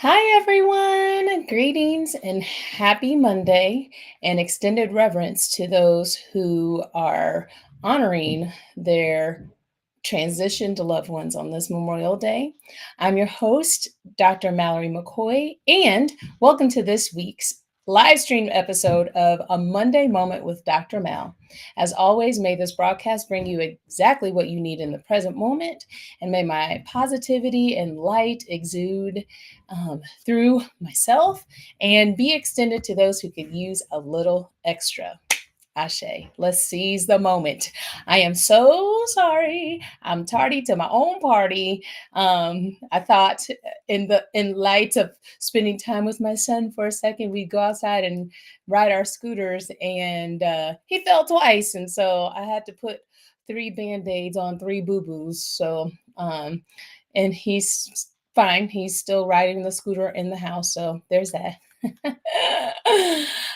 Hi, everyone. Greetings and happy Monday, and extended reverence to those who are honoring their transitioned loved ones on this Memorial Day. I'm your host, Dr. Mallory McCoy, and welcome to this week's live stream episode of A Monday Moment with Dr. Mal. As always, may this broadcast bring you exactly what you need in the present moment, and may my positivity and light exude through myself and be extended to those who could use a little extra. Ashe, let's seize the moment. I am so sorry. I'm tardy to my own party. I thought in light of spending time with my son for a second, we'd go outside and ride our scooters, and he fell twice, and so I had to put three band-aids on three boo-boos. And he's fine. He's still riding the scooter in the house, so there's that.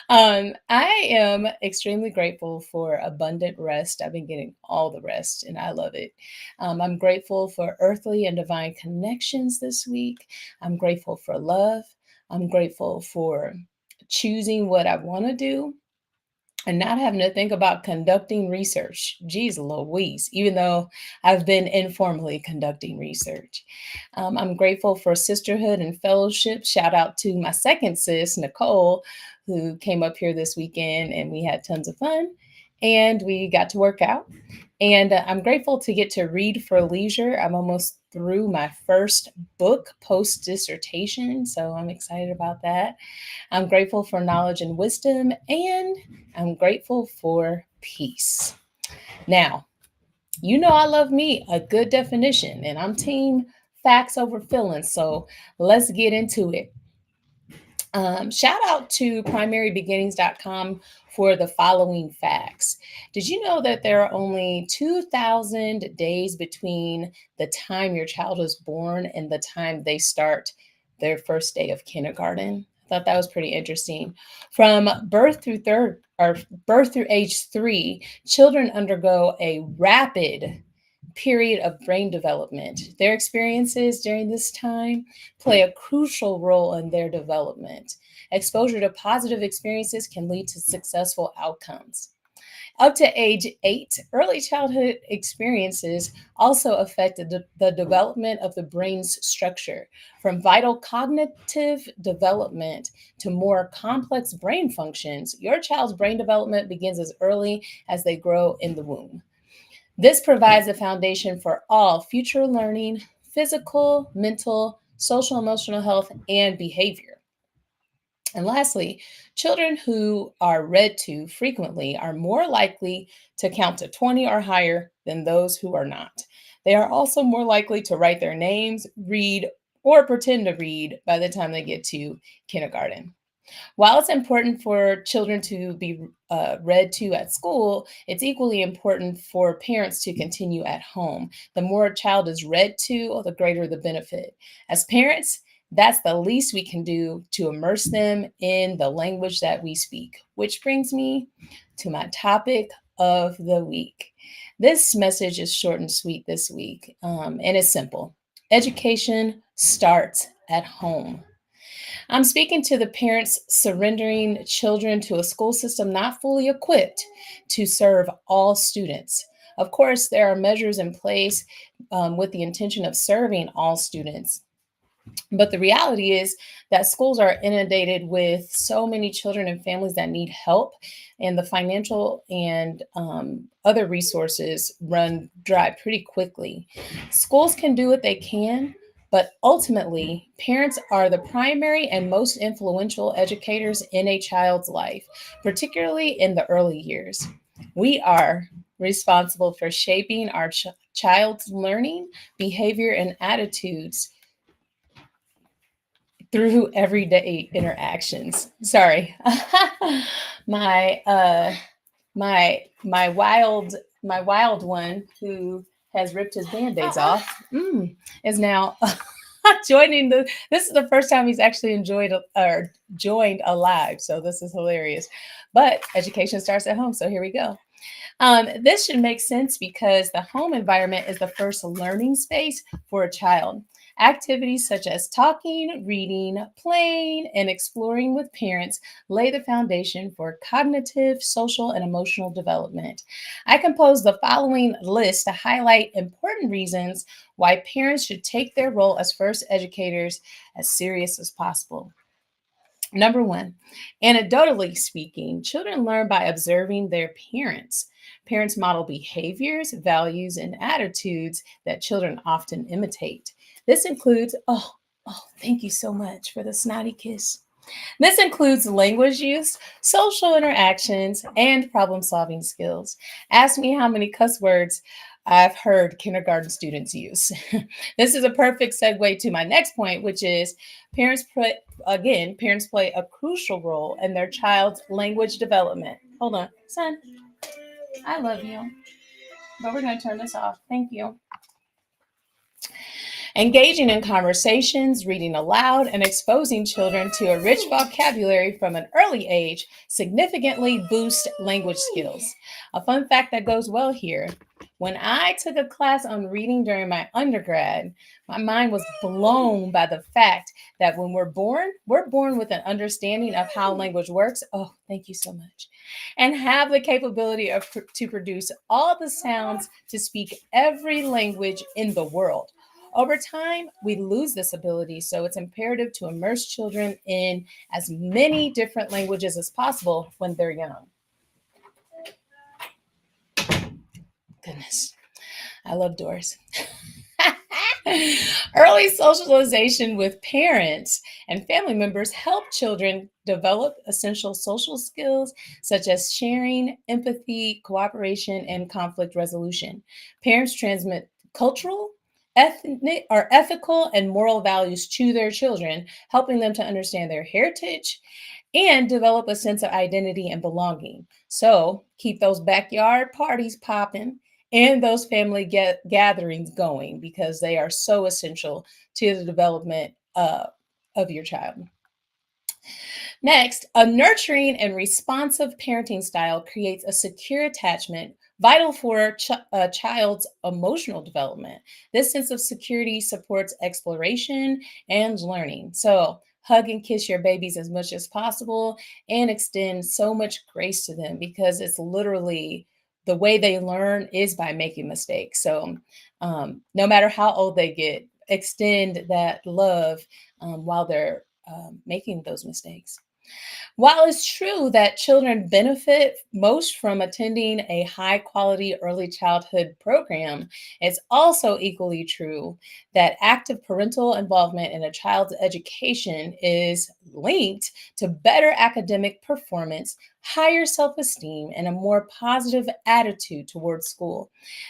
I am extremely grateful for abundant rest. I've been getting all the rest and I love it. I'm grateful for earthly and divine connections this week. I'm grateful for love. I'm grateful for choosing what I want to do and not having to think about conducting research. Geez Louise, even though I've been informally conducting research. I'm grateful for sisterhood and fellowship. Shout out to my second sis, Nicole, who came up here this weekend and we had tons of fun and we got to work out. And I'm grateful to get to read for leisure. I'm almost through my first book post dissertation, so I'm excited about that. I'm grateful for knowledge and wisdom, and I'm grateful for peace. Now, you know I love me a good definition, and I'm team facts over feelings, so let's get into it. Shout out to primarybeginnings.com for the following facts. Did you know that there are only 2,000 days between the time your child was born and the time they start their first day of kindergarten? I thought that was pretty interesting. From birth through age 3, children undergo a rapid period of brain development. Their experiences during this time play a crucial role in their development. Exposure to positive experiences can lead to successful outcomes. Up to age 8, early childhood experiences also affect the development of the brain's structure, from vital cognitive development to more complex brain functions. Your child's brain development begins as early as they grow in the womb. This provides a foundation for all future learning, physical, mental, social, emotional health, and behavior. And lastly, children who are read to frequently are more likely to count to 20 or higher than those who are not. They are also more likely to write their names, read, or pretend to read by the time they get to kindergarten. While it's important for children to be read to at school, it's equally important for parents to continue at home. The more a child is read to, the greater the benefit. As parents, that's the least we can do to immerse them in the language that we speak, which brings me to my topic of the week. This message is short and sweet this week, and it's simple. Education starts at home. I'm speaking to the parents surrendering children to a school system not fully equipped to serve all students. Of course, there are measures in place with the intention of serving all students. But the reality is that schools are inundated with so many children and families that need help, and the financial and other resources run dry pretty quickly. Schools can do what they can, but ultimately, parents are the primary and most influential educators in a child's life, particularly in the early years. We are responsible for shaping our child's learning, behavior, and attitudes through everyday interactions. Sorry. my my wild one who has ripped his band-aids off is now joining the this is the first time he's actually enjoyed or joined a live, so this is hilarious. But education starts at home, so here we go. This should make sense because the home environment is the first learning space for a child. Activities such as talking, reading, playing, and exploring with parents lay the foundation for cognitive, social, and emotional development. I composed the following list to highlight important reasons why parents should take their role as first educators as serious as possible. Number one, anecdotally speaking, children learn by observing their parents. Parents model behaviors, values, and attitudes that children often imitate. This includes, thank you so much for the snotty kiss. This includes language use, social interactions, and problem solving skills. Ask me how many cuss words I've heard kindergarten students use. This is a perfect segue to my next point, which is parents play a crucial role in their child's language development. Hold on, son, I love you, but we're going to turn this off. Thank you. Engaging in conversations, reading aloud, and exposing children to a rich vocabulary from an early age significantly boost language skills. A fun fact that goes well here: when I took a class on reading during my undergrad, my mind was blown by the fact that when we're born with an understanding of how language works. Oh, thank you so much. And have the capability to produce all the sounds to speak every language in the world. Over time, we lose this ability, so it's imperative to immerse children in as many different languages as possible when they're young. Goodness, I love doors. Early socialization with parents and family members help children develop essential social skills such as sharing, empathy, cooperation, and conflict resolution. Parents transmit cultural, ethnic, or ethical and moral values to their children, helping them to understand their heritage and develop a sense of identity and belonging. So keep those backyard parties popping and those family gatherings going because they are so essential to the development of your child. Next, a nurturing and responsive parenting style creates a secure attachment vital for a child's emotional development. This sense of security supports exploration and learning. So, hug and kiss your babies as much as possible and extend so much grace to them because it's literally the way they learn is by making mistakes. So, no matter how old they get, extend that love while they're making those mistakes. While it's true that children benefit most from attending a high quality early childhood program, it's also equally true that active parental involvement in a child's education is linked to better academic performance, higher self esteem, and a more positive attitude towards school.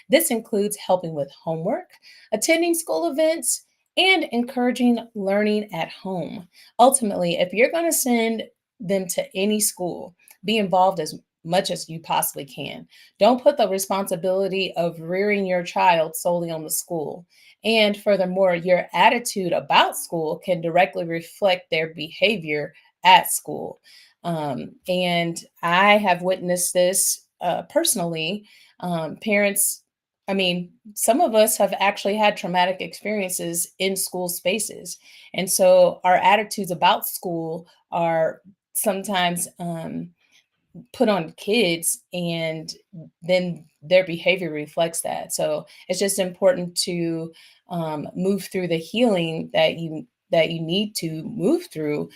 This includes helping with homework, attending school events, and encouraging learning at home. Ultimately, if you're going to send them to any school, be involved as much as you possibly can. Don't put the responsibility of rearing your child solely on the school. And furthermore, your attitude about school can directly reflect their behavior at school. And I have witnessed this personally. Parents, I mean, some of us have actually had traumatic experiences in school spaces. And so our attitudes about school are sometimes put on kids, and then their behavior reflects that. So it's just important to move through the healing that you need to move through,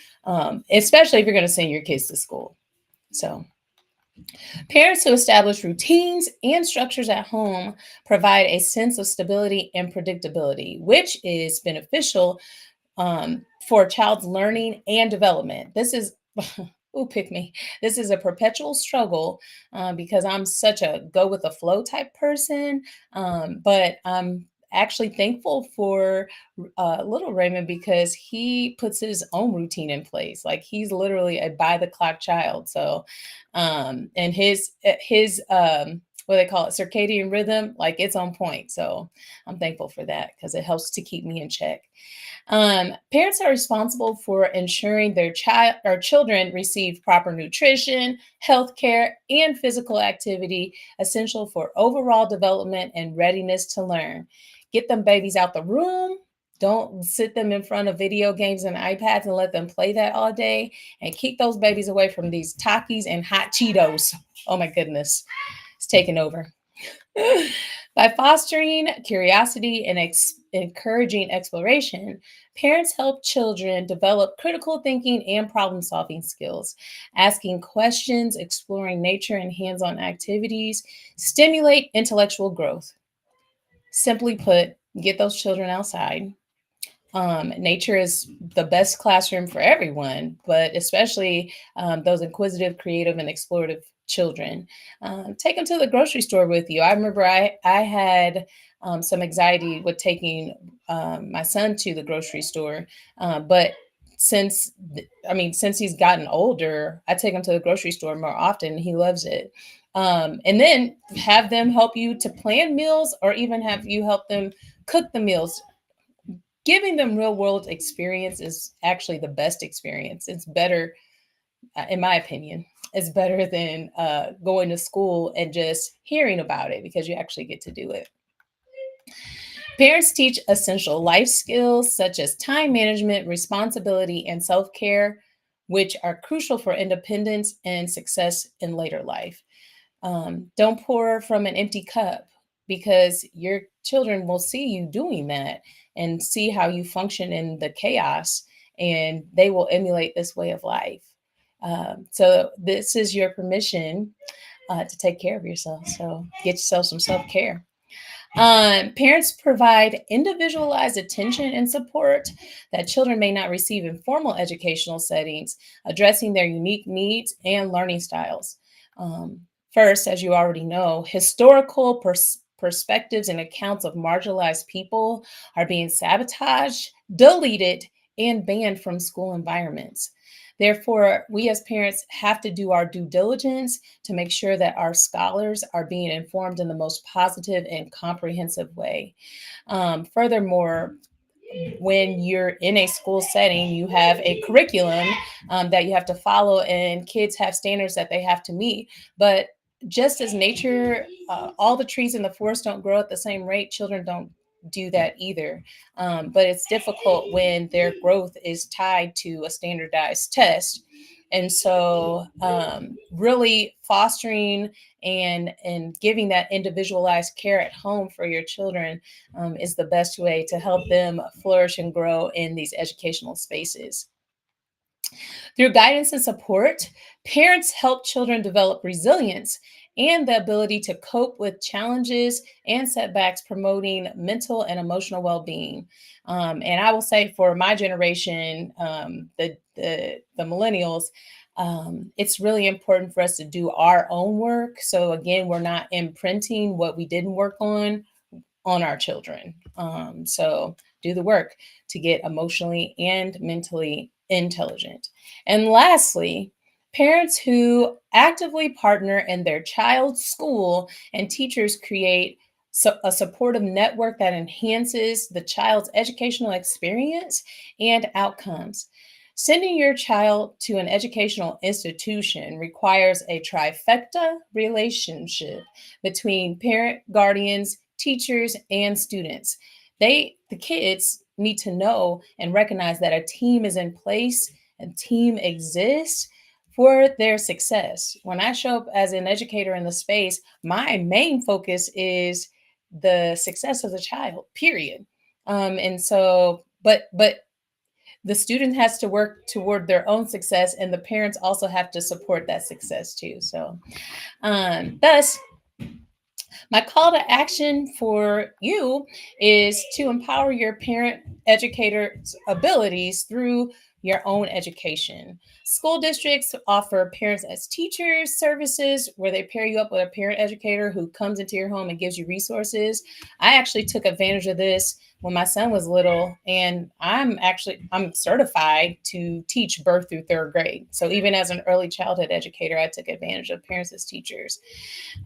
especially if you're going to send your kids to school. So parents who establish routines and structures at home provide a sense of stability and predictability, which is beneficial for a child's learning and development. This is, ooh, pick me. This is a perpetual struggle because I'm such a go with the flow type person. But I'm actually thankful for little Raymond because he puts his own routine in place. Like he's literally a by the clock child. So, and his what they call it, circadian rhythm, like it's on point. So I'm thankful for that because it helps to keep me in check. Parents are responsible for ensuring their child or children receive proper nutrition, health care, and physical activity essential for overall development and readiness to learn. Get them babies out the room, Don't sit them in front of video games and iPads and let them play that all day. And keep those babies away from these Takis and hot Cheetos. Oh my goodness, it's taking over. By fostering curiosity and encouraging exploration, parents help children develop critical thinking and problem solving skills. Asking questions, exploring nature, and hands on activities stimulate intellectual growth. Simply put, get those children outside. Nature is the best classroom for everyone, but especially those inquisitive, creative, and explorative children. Take them to the grocery store with you. I remember I had some anxiety with taking my son to the grocery store, but since he's gotten older, I take him to the grocery store more often. He loves it. And then have them help you to plan meals, or even have you help them cook the meals. Giving them real world experience is actually the best experience. It's better, in my opinion, it's better than going to school and just hearing about it, because you actually get to do it. Parents teach essential life skills such as time management, responsibility, and self care, which are crucial for independence and success in later life. Don't pour from an empty cup, because your children will see you doing that and see how you function in the chaos, and they will emulate this way of life. So, this is your permission to take care of yourself. So, get yourself some self care. Parents provide individualized attention and support that children may not receive in formal educational settings, addressing their unique needs and learning styles. First, as you already know, historical perspectives and accounts of marginalized people are being sabotaged, deleted, and banned from school environments. Therefore, we as parents have to do our due diligence to make sure that our scholars are being informed in the most positive and comprehensive way. Furthermore, when you're in a school setting, you have a curriculum that you have to follow, and kids have standards that they have to meet. But just as nature, all the trees in the forest don't grow at the same rate, children don't do that either. But it's difficult when their growth is tied to a standardized test. And so, really fostering and giving that individualized care at home for your children is the best way to help them flourish and grow in these educational spaces. Through guidance and support, parents help children develop resilience and the ability to cope with challenges and setbacks, promoting mental and emotional well being. And I will say, for my generation, the millennials, it's really important for us to do our own work. So, again, we're not imprinting what we didn't work on our children. So do the work to get emotionally and mentally intelligent. And lastly, parents who actively partner in their child's school and teachers create a supportive network that enhances the child's educational experience and outcomes. Sending your child to an educational institution requires a trifecta relationship between parent, guardians, teachers, and students. The kids need to know and recognize that a team is in place, a team exists for their success. When I show up as an educator in the space, my main focus is the success of the child, period. And so, but the student has to work toward their own success, and the parents also have to support that success too. So, thus, my call to action for you is to empower your parent educator's abilities through your own education. School districts offer parents as teachers services where they pair you up with a parent educator who comes into your home and gives you resources. I actually took advantage of this when my son was little, and I'm certified to teach birth through third grade. So even as an early childhood educator, I took advantage of parents as teachers.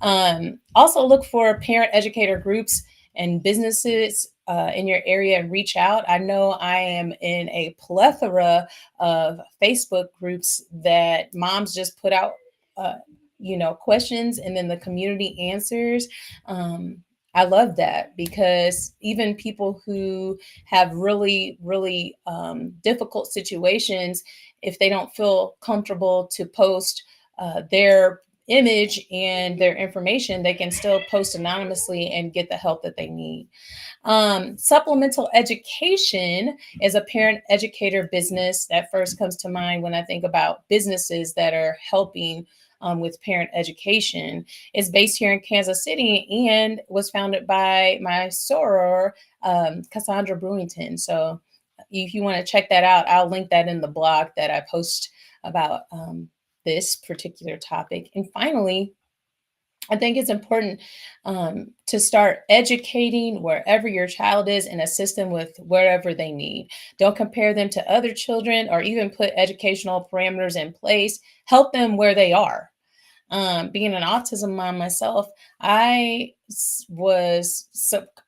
Also, look for parent educator groups and businesses in your area and reach out. I know I am in a plethora of Facebook groups that moms just put out, questions, and then the community answers. I love that because even people who have really, really difficult situations, if they don't feel comfortable to post their image and their information, they can still post anonymously and get the help that they need. Supplemental education is a parent educator business that first comes to mind when I think about businesses that are helping with parent education. It's based here in Kansas City and was founded by my soror, Cassandra Brewington. So if you want to check that out, I'll link that in the blog that I post about this particular topic. And finally, I think it's important to start educating wherever your child is and assist them with whatever they need. Don't compare them to other children or even put educational parameters in place. Help them where they are. Being an autism mom myself, was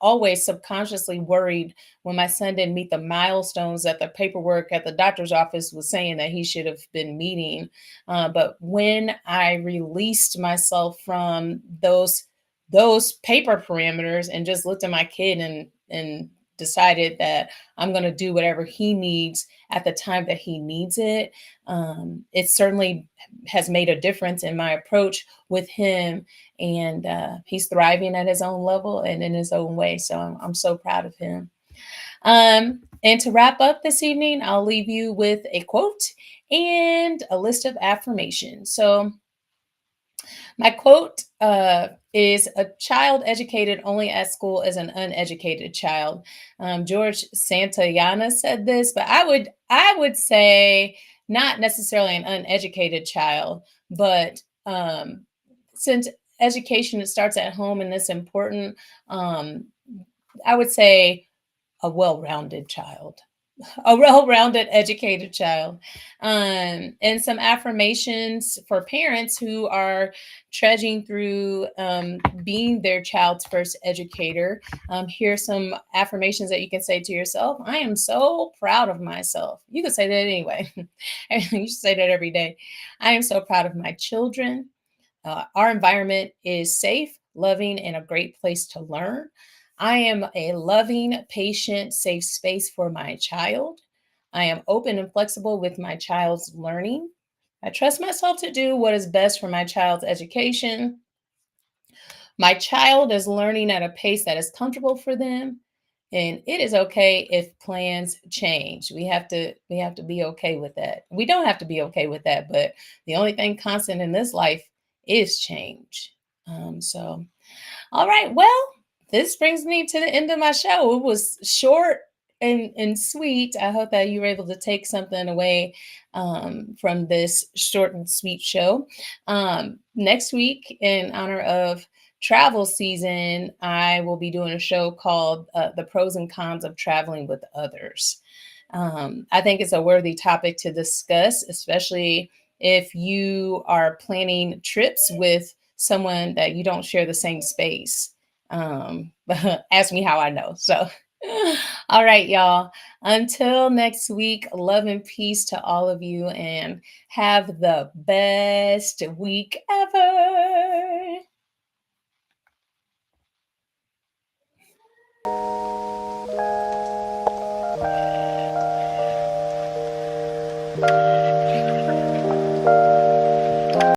always subconsciously worried when my son didn't meet the milestones that the paperwork at the doctor's office was saying that he should have been meeting. But when I released myself from those paper parameters and just looked at my kid and decided that I'm going to do whatever he needs at the time that he needs it, it certainly has made a difference in my approach with him. And he's thriving at his own level and in his own way. So I'm so proud of him. And to wrap up this evening, I'll leave you with a quote and a list of affirmations. So my quote is, "A child educated only at school is an uneducated child." George Santayana said this, but I would say not necessarily an uneducated child, but since education starts at home and it's important, um, I would say a well-rounded child, a well-rounded, educated child. And some affirmations for parents who are trudging through being their child's first educator. Here's some affirmations that you can say to yourself. I am so proud of myself. You can say that anyway. You should say that every day. I am so proud of my children. Our environment is safe, loving, and a great place to learn. I am a loving, patient, safe space for my child. I am open and flexible with my child's learning. I trust myself to do what is best for my child's education. My child is learning at a pace that is comfortable for them, and it is okay if plans change. We have to be okay with that. We don't have to be okay with that, but the only thing constant in this life is change. So all right. Well, this brings me to the end of my show. It was short and sweet. I hope that you were able to take something away from this short and sweet show. Next week, in honor of travel season, I will be doing a show called The Pros and Cons of Traveling with Others. I think it's a worthy topic to discuss, especially if you are planning trips with someone that you don't share the same space. Ask me how I know. So, all right, y'all. Until next week, love and peace to all of you, and have the best week ever.